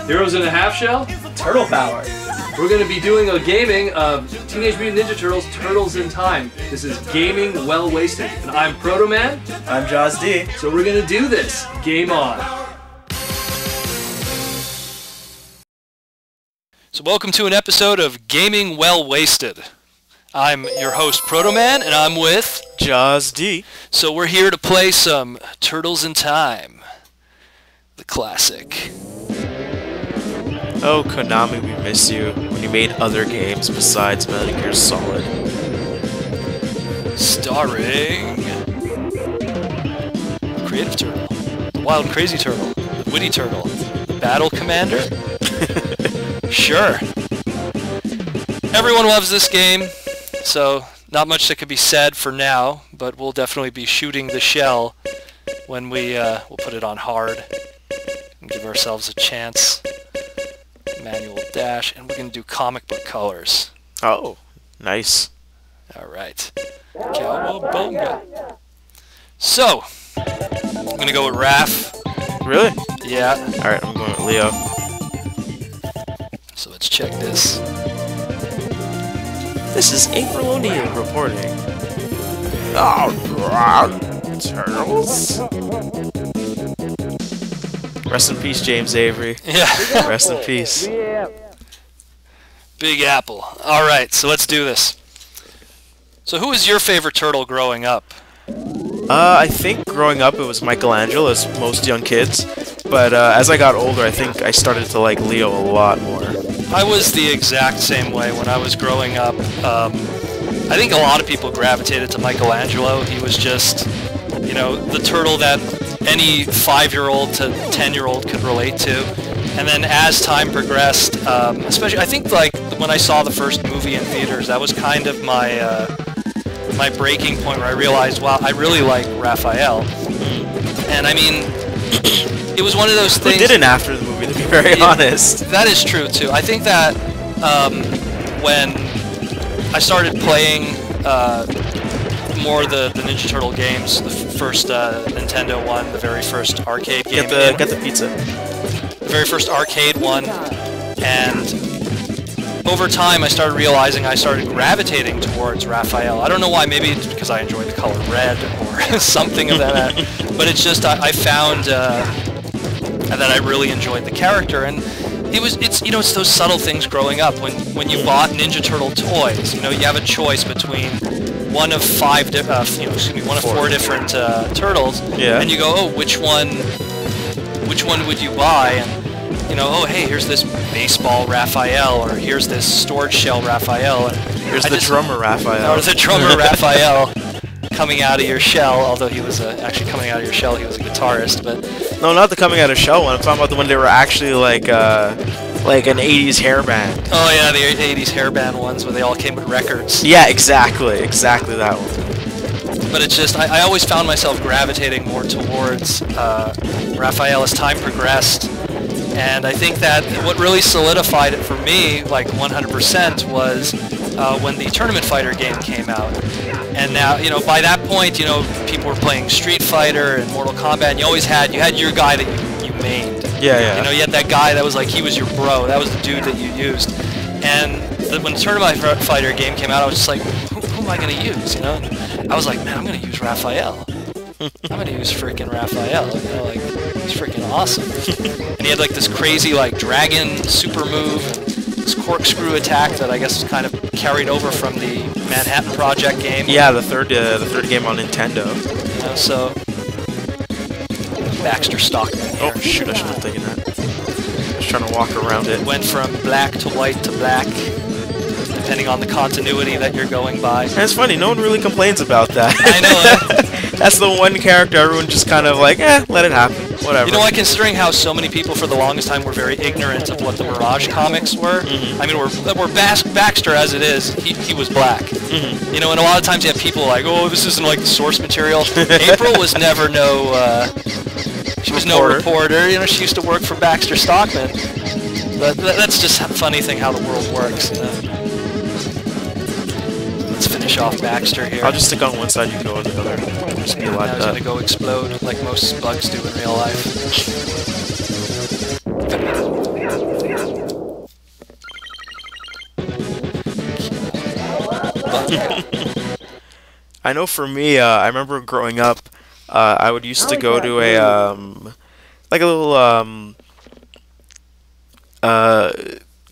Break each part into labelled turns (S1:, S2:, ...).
S1: Heroes in a Half Shell?
S2: Turtle power.
S1: We're going to be doing a gaming of Teenage Mutant Ninja Turtles, Turtles in Time. This is Gaming Well Wasted. And I'm Protoman.
S2: I'm Jaws D.
S1: So we're going to do this. Game on. So welcome to an episode of Gaming Well Wasted. I'm your host Protoman, and I'm with
S3: Jaws D.
S1: So we're here to play some Turtles in Time, the classic.
S3: Oh, Konami, we miss you when you made other games besides Metal Gear Solid.
S1: Starring Creative Turtle, the Wild and Crazy Turtle, the Witty Turtle, the Battle Commander. Sure. Everyone loves this game, so not much that could be said for now, but we'll definitely be shooting the shell when we'll put it on hard and give ourselves a chance. Manual dash, and we're going to do comic book colors.
S3: Oh, nice.
S1: Alright. Cowabunga. So, I'm going to go with Raph.
S3: Really?
S1: Yeah.
S3: Alright, I'm going with Leo.
S1: So let's check this.
S3: This is April O'Neil reporting. Alright, Turtles. Rest in peace, James Avery.
S1: Yeah.
S3: Rest in peace.
S1: Big Apple. Alright, so let's do this. So who was your favorite turtle growing up?
S3: I think growing up it was Michelangelo, as most young kids. But as I got older, I think I started to like Leo a lot more.
S1: I was the exact same way when I was growing up. I think a lot of people gravitated to Michelangelo. He was just, you know, the turtle that any 5-year-old to 10-year-old could relate to. And then as time progressed, especially I think like when I saw the first movie in theaters, that was kind of my my breaking point where I realized, wow, I really like Raphael. And I mean, it was one of those things.
S3: We didn't after the movie, to be very honest.
S1: That is true too. I think that when I started playing more the Ninja Turtle games, the first Nintendo one, the very first arcade game.
S3: Get the pizza.
S1: The very first arcade one, and over time I started realizing I started gravitating towards Raphael. I don't know why, maybe it's because I enjoy the color red or something of that, but it's just I found that I really enjoyed the character, and it's you know, it's those subtle things growing up when you bought Ninja Turtle toys. You know, you have a choice between one of four different turtles,
S3: yeah.
S1: And you go, oh, which one would you buy? And you know, oh, hey, here's this baseball Raphael, or here's this storage shell Raphael, and
S3: here's the drummer Raphael.
S1: Or the drummer Raphael coming out of your shell. Although he was actually coming out of your shell, he was a guitarist, but
S3: no, not the coming out of shell one. I'm talking about the one they were actually like an 80s hairband.
S1: Oh yeah, the 80s hairband ones where they all came with records.
S3: Yeah, exactly that one.
S1: But it's just, I always found myself gravitating more towards Raphael as time progressed. And I think that what really solidified it for me, like 100%, was when the Tournament Fighter game came out. And now, you know, by that point, you know, people were playing Street Fighter and Mortal Kombat, and you always had your guy that you mained.
S3: Yeah.
S1: You know, you had that guy that was like, he was your bro. That was the dude that you used. And when the Tournament Fighter game came out, I was just like, who am I going to use, you know? And I was like, man, I'm going to use Raphael. I'm going to use freaking Raphael. You know, like, he's freaking awesome. And he had like this crazy like dragon super move, this corkscrew attack that I guess was kind of carried over from the Manhattan Project game.
S3: Yeah, the third game on Nintendo.
S1: You know, so Baxter Stockman here.
S3: Oh shoot, I should have taken that. Just trying to walk around it.
S1: Went from black to white to black, depending on the continuity that you're going by.
S3: And it's funny, no one really complains about that.
S1: I know.
S3: That's the one character everyone just kind of like, let it happen, whatever.
S1: You know what, considering how so many people for the longest time were very ignorant of what the Mirage comics were, I mean, we're Baxter as it is, he was black. You know, and a lot of times you have people like, oh, this isn't like the source material. April was never she was no reporter, you know, she used to work for Baxter Stockman. But that's just a funny thing how the world works, you know. Let's finish finish off Baxter here.
S3: I'll just stick on one side, you go on the other. Just be a lot
S1: Now he's
S3: of
S1: gonna go explode like most bugs do in real life.
S3: I know for me, I remember growing up, I would used to go to a, like a little,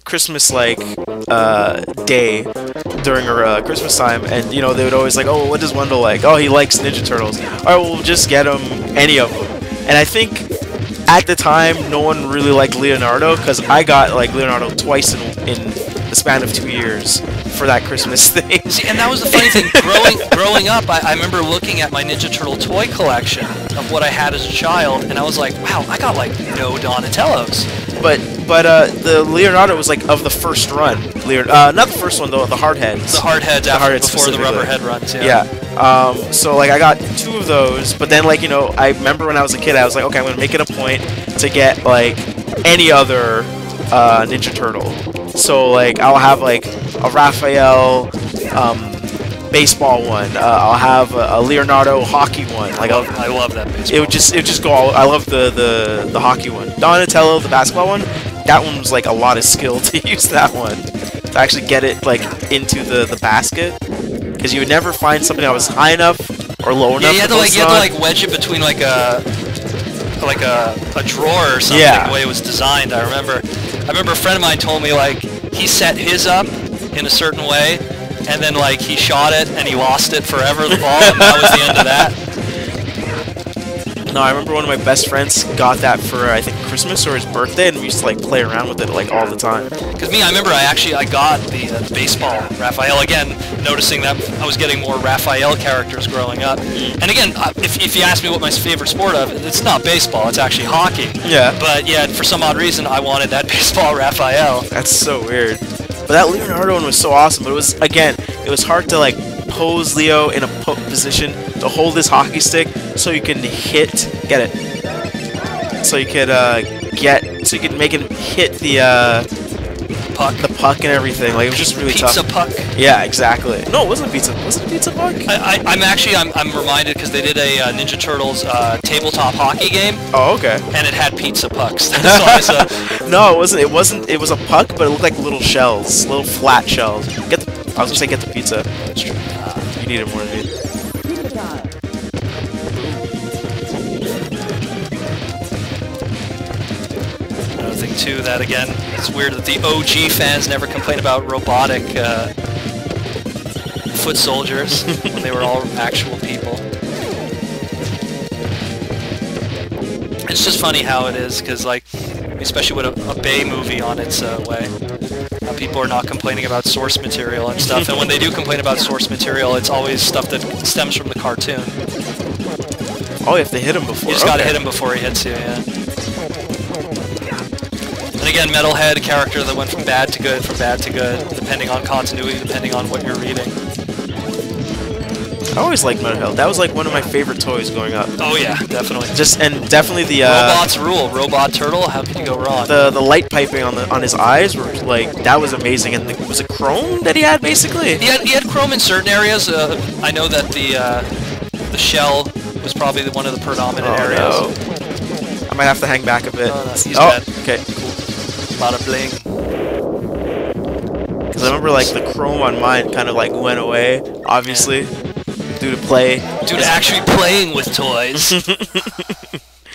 S3: Christmas, like, day during our Christmas time, and, you know, they would always like, oh, what does Wendell like? Oh, he likes Ninja Turtles. Alright, well, we'll just get him any of them. And I think, at the time, no one really liked Leonardo, because I got, like, Leonardo twice in the span of 2 years for that Christmas thing.
S1: See, and that was the funny thing. Growing up, I remember looking at my Ninja Turtle toy collection of what I had as a child, and I was like, wow, I got like no Donatellos.
S3: But the Leonardo was like of the first run. Not the first one though, the hardheads.
S1: The hardheads before the rubber head runs. Yeah.
S3: Yeah. So like I got 2 of those, but then like, you know, I remember when I was a kid, I was like, okay, I'm gonna make it a point to get like any other Ninja Turtle. So like I'll have like a Raphael baseball one. I'll have a Leonardo hockey one. Like
S1: I love that baseball.
S3: It would just go all, I love the hockey one. Donatello, the basketball one, that one was like a lot of skill to use that one. To actually get it like into the basket. Because you would never find something that was high enough or low enough.
S1: Yeah, you had to like wedge it between like a drawer or something, the way it was designed. I remember a friend of mine told me like he set his up in a certain way, and then like he shot it and he lost it forever, the ball, and that was the end of that.
S3: No, I remember one of my best friends got that for I think Christmas or his birthday, and we used to like play around with it like all the time.
S1: Because me, I remember I got the baseball Raphael, again, noticing that I was getting more Raphael characters growing up. And again, if you ask me what my favorite sport of, it's not baseball, it's actually hockey.
S3: Yeah.
S1: But yeah, for some odd reason, I wanted that baseball Raphael.
S3: That's so weird. But that Leonardo one was so awesome, but it was, again, it was hard to like pose Leo in a position to hold his hockey stick so you can get it. So you could make him hit the puck and everything. Like it was just really tough.
S1: Pizza puck.
S3: Yeah, exactly. No, it wasn't pizza. Was it pizza puck?
S1: I'm reminded because they did a Ninja Turtles tabletop hockey game.
S3: Oh, okay.
S1: And it had pizza pucks.
S3: No, it wasn't. It was a puck, but it looked like little shells, little flat shells. I was gonna say get the pizza.
S1: That's true.
S3: You need it more than me.
S1: Another thing too, that again, it's weird that the OG fans never complain about robotic foot soldiers when they were all actual people. It's just funny how it is, because like, especially with a Bay movie on its way, people are not complaining about source material and stuff, and when they do complain about source material, it's always stuff that stems from the cartoon.
S3: Oh, you have to hit him before.
S1: You just gotta hit him before he hits you, yeah. And again, Metalhead, a character that went from bad to good, depending on continuity, depending on what you're reading.
S3: I always liked Metalhead. That was like one of my favorite toys growing up.
S1: Oh yeah, definitely.
S3: Definitely the
S1: robots rule. Robot turtle. How can you go wrong?
S3: The light piping on his eyes were like, that was amazing. And was it chrome that he had basically?
S1: He had chrome in certain areas. I know that the shell was probably one of the predominant areas.
S3: No. I might have to hang back a bit.
S1: Oh, no, he's dead.
S3: Okay.
S1: Cool. A lot of bling.
S3: Because I remember like the chrome on mine kind of like went away, obviously. Yeah. Due to
S1: actually playing with toys.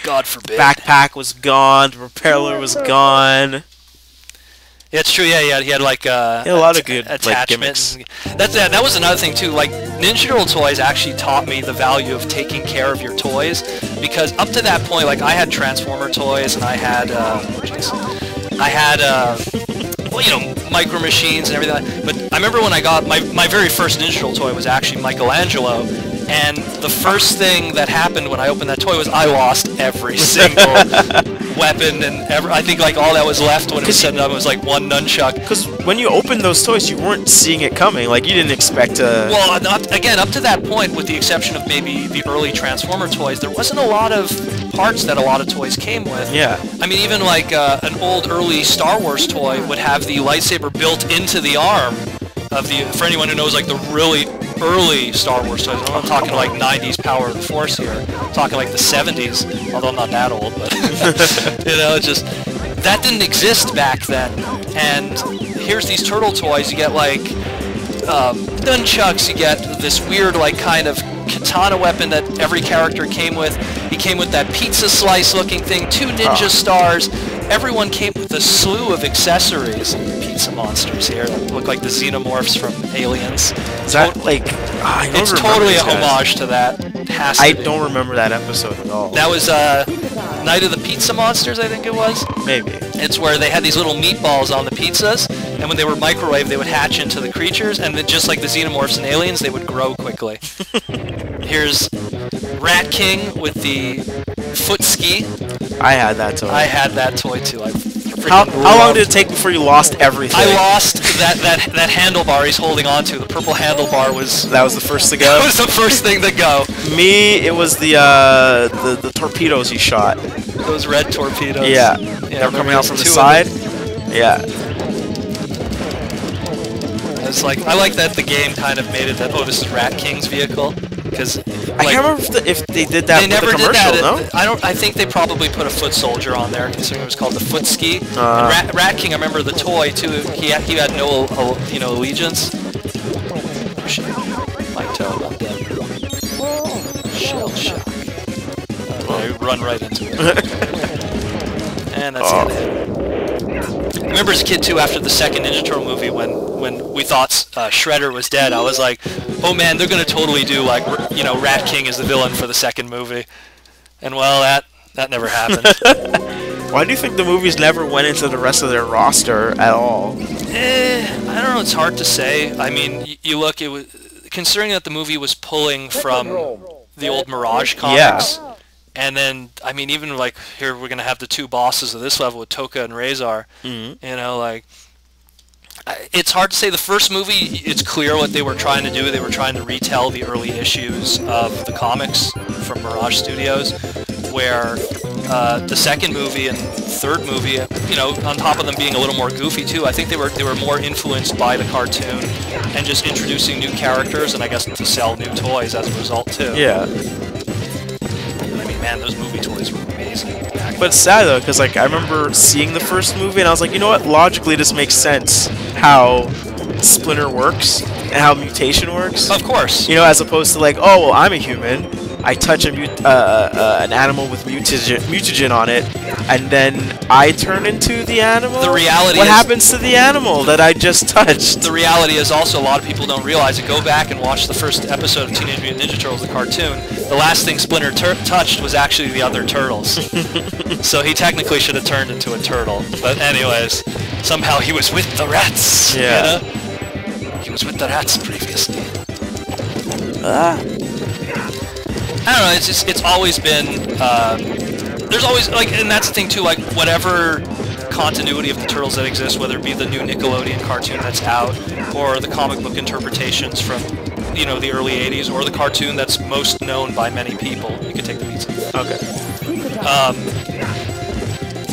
S1: God forbid.
S3: Backpack was gone. The propeller was gone.
S1: Yeah, it's true. Yeah, he had like
S3: a lot of good
S1: attachments. Like, that was another thing too. Like Ninja Turtle toys actually taught me the value of taking care of your toys, because up to that point, like I had Transformer toys and I had well, you know, Micro Machines and everything. But I remember when I got my very first Ninja Turtle toy was actually Michelangelo, and the first thing that happened when I opened that toy was I lost every single weapon, and I think like all that was left when it was set up was like one nunchuck.
S3: Because when you opened those toys, you weren't seeing it coming. Like you didn't expect to.
S1: Well, again, up to that point, with the exception of maybe the early Transformer toys, there wasn't a lot of parts that a lot of toys came with.
S3: Yeah.
S1: I mean, even like an old early Star Wars toy would have the lightsaber built into the arm of the. For anyone who knows like the really early Star Wars toys. I'm not talking like 90s Power of the Force here. I'm talking like the 70s, although I'm not that old, but you know, just that didn't exist back then. And here's these turtle toys. You get like nunchucks. You get this weird like kind of katana weapon that every character came with. He came with that pizza slice looking thing, 2 ninja stars. Everyone came with a slew of accessories. Pizza monsters here that look like the xenomorphs from Aliens.
S3: Is that like... I don't
S1: It's
S3: remember
S1: totally
S3: these
S1: a
S3: guys.
S1: homage to that. It has to
S3: I
S1: be.
S3: don't remember that episode at all.
S1: That was Night of the Pizza Monsters, I think it was.
S3: Maybe.
S1: It's where they had these little meatballs on the pizzas, and when they were microwaved, they would hatch into the creatures, and then just like the xenomorphs and aliens, they would grow quickly. Here's Rat King with the foot ski.
S3: I had that toy.
S1: I had that toy too.
S3: How long did it take before you lost everything?
S1: I lost that handlebar he's holding on to. The purple handlebar was...
S3: That was the first to go?
S1: That was the first thing to go.
S3: Me, it was the torpedoes he shot.
S1: Those red torpedoes.
S3: Yeah.
S1: Yeah,
S3: They were coming out from the
S1: 2 of
S3: side.
S1: them.
S3: Yeah.
S1: It's like, I like that the game kind of made it that, oh, this is Rat King's vehicle. Because
S3: I can't remember if they did that
S1: they
S3: with
S1: never
S3: the commercial,
S1: did that.
S3: no?
S1: I think they probably put a foot soldier on there, considering it was called the foot ski. And Rat King, I remember the toy too. He had no allegiance. Oh, shit. My toe, I'm dead. Shell shock. I run right into it. And that's the end of it. I remember as a kid too, after the second Ninja Turtle movie, when we thought Shredder was dead, I was like, oh man, they're gonna totally do like, you know, Rat King is the villain for the second movie, and well, that never happened.
S3: Why do you think the movies never went into the rest of their roster at all?
S1: I don't know. It's hard to say. I mean, you look, it was considering that the movie was pulling from the old Mirage comics.
S3: Yeah.
S1: And then, I mean, even like here, we're gonna have the 2 bosses of this level with Toka and Razor. You know, like it's hard to say. The first movie, it's clear what they were trying to do. They were trying to retell the early issues of the comics from Mirage Studios, where the second movie and third movie, you know, on top of them being a little more goofy too, I think they were more influenced by the cartoon and just introducing new characters, and I guess to sell new toys as a result too.
S3: Yeah.
S1: I mean, man, those movie toys were amazing.
S3: But it's sad though, because like I remember seeing the first movie and I was like, you know what? Logically, this makes sense how Splinter works and how mutation works.
S1: Of course.
S3: You know, as opposed to like, oh well, I'm a human. I touch an animal with mutagen on it, and then I turn into the animal.
S1: The reality
S3: what
S1: is,
S3: happens to the animal that I just touched?
S1: The reality is also a lot of people don't realize it. Go back and watch the first episode of Teenage Mutant Ninja Turtles, the cartoon. The last thing Splinter touched was actually the other turtles. So he technically should have turned into a turtle. But anyways, somehow he was with the rats.
S3: Yeah.
S1: You know? He was with the rats previously. I don't know, it's always been, there's always, like, and that's the thing too, like, whatever continuity of the Turtles that exists, whether it be the new Nickelodeon cartoon that's out, or the comic book interpretations from, you know, the early 80s, or the cartoon that's most known by many people. You can take the pizza.
S3: Okay.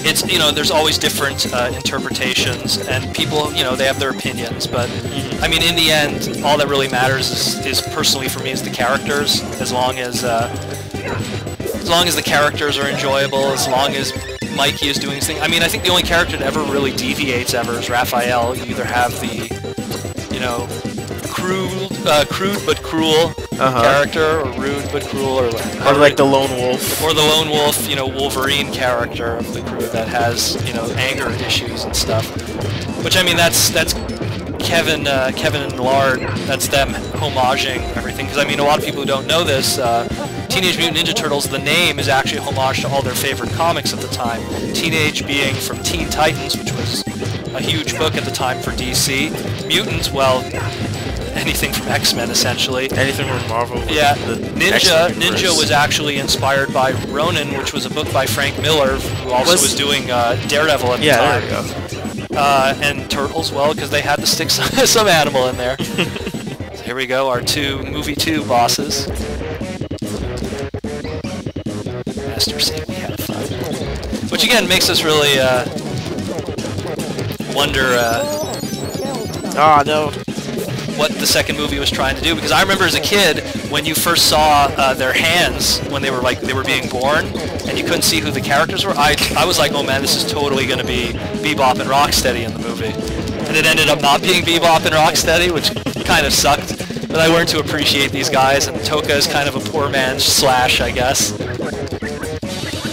S1: It's, you know, there's always different interpretations, and people, you know, they have their opinions, but, I mean, in the end, all that really matters is personally for me, is the characters, as long as the characters are enjoyable, as long as Mikey is doing his thing. I mean, I think the only character that ever really deviates ever is Raphael. You either have the, you know, crude but cruel character, or rude but cruel, or
S3: like the lone wolf.
S1: Or the lone wolf, you know, Wolverine character of the crew that has, you know, anger issues and stuff. Which, I mean, that's Kevin and Lard, that's them homaging everything. Because, I mean, a lot of people who don't know this, Teenage Mutant Ninja Turtles, the name is actually a homage to all their favorite comics at the time. Teenage being from Teen Titans, which was a huge book at the time for DC. Mutant, well, anything from X-Men, essentially.
S3: Anything from Marvel.
S1: Yeah, Ninja was actually inspired by Ronin, which was a book by Frank Miller, who also was doing Daredevil at the time.
S3: There you go.
S1: And Turtles, well, because they had to stick some animal in there. So here we go, our movie 2 bosses. Master say we had fun. Which again makes us really wonder.
S3: Oh no.
S1: what the second movie was trying to do, because I remember as a kid when you first saw their hands when they were being born and you couldn't see who the characters were. I was like, oh man, this is totally going to be Bebop and Rocksteady in the movie, and it ended up not being Bebop and Rocksteady, which kind of sucked. But I learned to appreciate these guys, and Toka is kind of a poor man's Slash, I guess.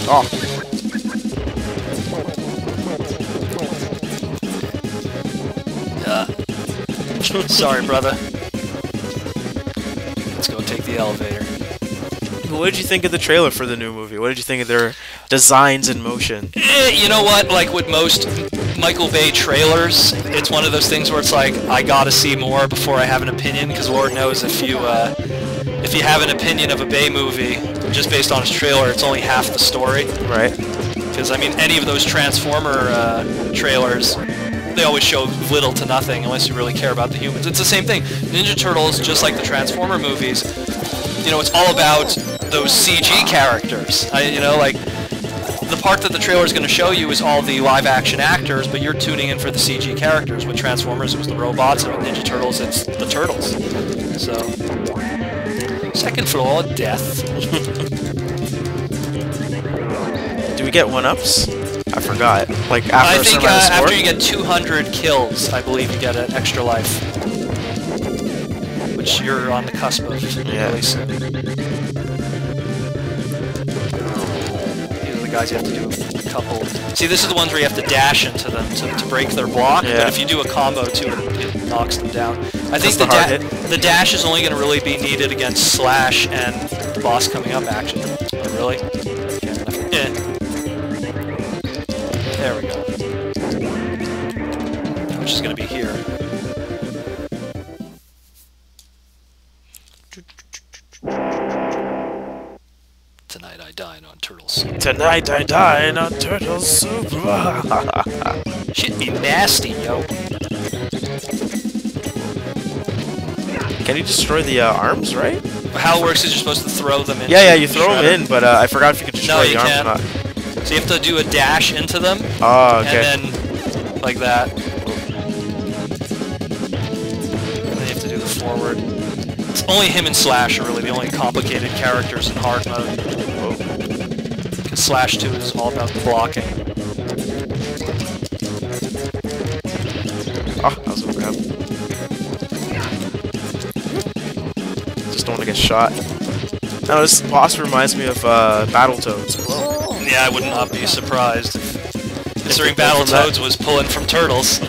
S3: Oh.
S1: Sorry, brother. Let's go take the elevator.
S3: What did you think of the trailer for the new movie? What did you think of their designs in motion?
S1: You know what? Like with most Michael Bay trailers, it's one of those things where it's like, I gotta see more before I have an opinion, because Lord knows if you have an opinion of a Bay movie just based on its trailer, it's only half the story.
S3: Right.
S1: Because, I mean, any of those Transformer trailers, they always show little to nothing unless you really care about the humans. It's the same thing. Ninja Turtles, just like the Transformer movies, you know, it's all about those CG characters. You know, like, the part that the trailer is going to show you is all the live-action actors, but you're tuning in for the CG characters. With Transformers, it was the robots, and with Ninja Turtles, it's the turtles. So, second floor, death.
S3: Do we get 1-ups? I forgot. Like after
S1: I think
S3: after
S1: after you get 200 kills, I believe you get an extra life, which you're on the cusp of really soon. These are the guys you have to do a couple. See, this is the ones where you have to dash into them to break their block.
S3: Yeah.
S1: But if you do a combo too, it knocks them down. I think the dash is only going to really be needed against Slash and the boss coming up. Actually, oh, really? Yeah. There we go. Which is going to be here. Tonight I dine on turtle soup.
S3: Tonight I dine on turtle soup.
S1: Shit be nasty, yo.
S3: Can you destroy the arms, right?
S1: How it works is you're supposed to throw them in.
S3: Yeah, you throw them in, but I forgot if you could destroy the arms or not.
S1: So you have to do a dash into them.
S3: Oh, okay.
S1: And then, like that. And then you have to do the forward. It's only him and Slash are really the only complicated characters in hard mode. Because Slash 2 is all about the blocking.
S3: Oh, that was a grab. Just don't want to get shot. Now this boss reminds me of Battletoads.
S1: Yeah, I would not be surprised if considering Battletoads was pulling from turtles.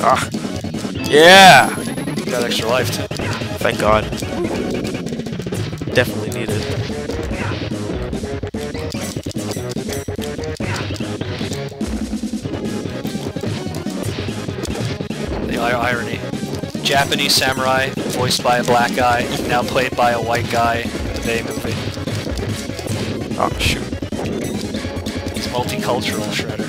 S3: Ah. Yeah!
S1: Got extra life too.
S3: Thank God. Definitely needed.
S1: The irony. Japanese samurai, voiced by a black guy, now played by a white guy in the Bay movie.
S3: Oh, shoot.
S1: It's multicultural, Shredder.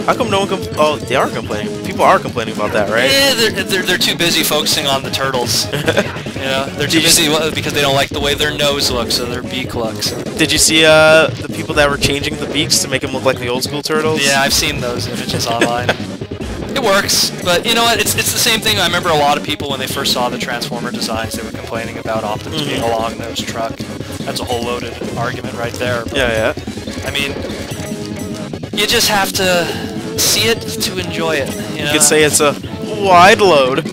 S3: How come no one oh, they are complaining. People are complaining about that, right?
S1: Yeah, they're too busy focusing on the turtles. You know, they're too busy because they don't like the way their nose looks or their beak looks.
S3: Did you see the people that were changing the beaks to make them look like the old school turtles?
S1: Yeah, I've seen those images online. It works, but you know what? It's the same thing. I remember a lot of people when they first saw the Transformer designs, they were complaining about Optimus being a long-nosed truck. That's a whole loaded argument right there. But,
S3: yeah.
S1: I mean, you just have to see it to enjoy it. You
S3: could say it's a wide load.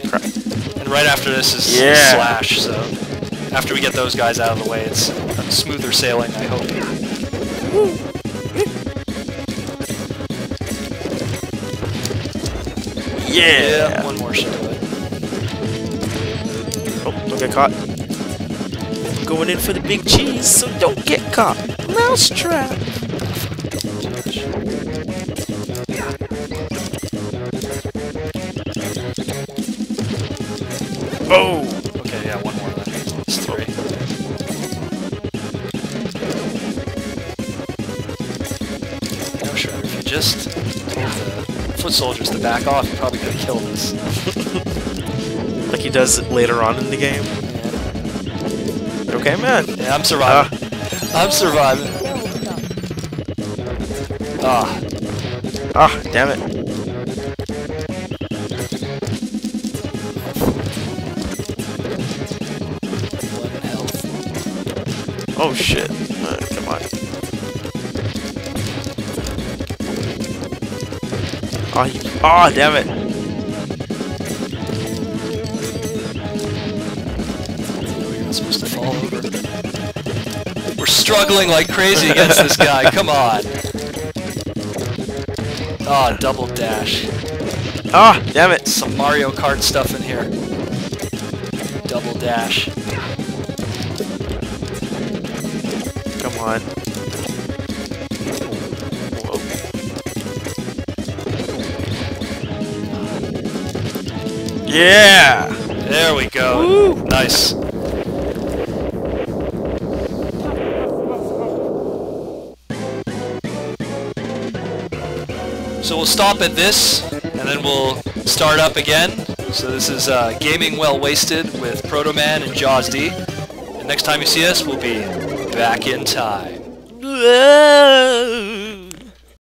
S1: Crap. And right after this is Slash, so after we get those guys out of the way, it's smoother sailing, I hope. Yeah, one more should do it.
S3: Oh, don't get caught. Going in for the big cheese, so don't get caught. Mousetrap. Oh!
S1: Okay, yeah, one more then. It's 3. No, Shredder, if you just told the foot soldiers to back off, you probably could have killed us.
S3: Like he does later on in the game.
S1: Yeah.
S3: Okay, man.
S1: Yeah, I'm surviving. I'm surviving. Ah.
S3: Ah, damn it. Oh shit. Come on. Oh, damn it.
S1: You're not supposed to fall over. We're struggling like crazy against this guy. Come on. Oh, double dash.
S3: Ah, damn it.
S1: Some Mario Kart stuff in here. Double dash.
S3: Come on. Whoa. Yeah!
S1: There we go.
S3: Woo.
S1: Nice. So we'll stop at this, and then we'll start up again. So this is Gaming Well Wasted with Protoman and Jaws D. And next time you see us, we'll be back in time.